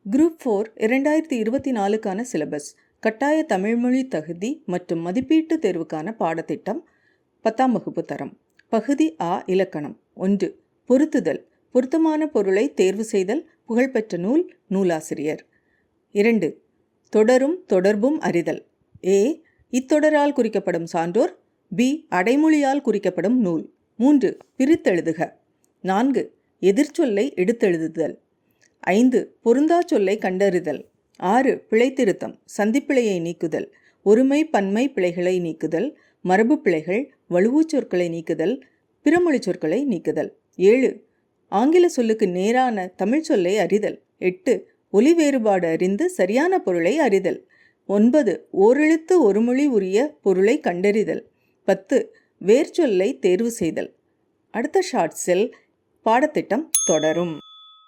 Group 4 2024க்கான syllabus கட்டாய தமிழ்மொழி தகுதி மற்றும் மதிப்பீட்டு தேர்வுக்கான பாடத்திட்டம் 10ஆம் வகுப்பு தரம். பகுதி ஆ இலக்கணம். 1. பொருத்துதல். பொருத்தமான பொருளை தேர்வு செய்தல். புகழ்பெற்ற நூல், நூலாசிரியர். 2. தொடரும் தொடர்பும் அறிதல். ஏ. இத்தொடரால் குறிக்கப்படும் சான்றோர். பி. அடைமொழியால் குறிக்கப்படும் நூல். 3. பிரித்தெழுதுக. 4. எதிர்ச்சொல்லை எடுத்தெழுதுதல். 5. பொருந்தா சொல்லை கண்டறிதல். 6. பிழைத்திருத்தம். சந்திப்பிழையை நீக்குதல். ஒருமை பன்மை பிழைகளை நீக்குதல். மரபு பிழைகள், வழுவூச் சொற்களை நீக்குதல். பிறமொழி சொற்களை நீக்குதல். 7. ஆங்கில சொல்லுக்கு நேரான தமிழ் சொல்லை அறிதல். 8. ஒலி வேறுபாடு அறிந்து சரியான பொருளை அறிதல். 9. ஓரெழுத்து ஒருமொழி உரிய பொருளை கண்டறிதல். 10. வேர்ச்சொல்லை தேர்வு செய்தல். அடுத்த ஷார்ட்ஸில் பாடத்திட்டம் தொடரும்.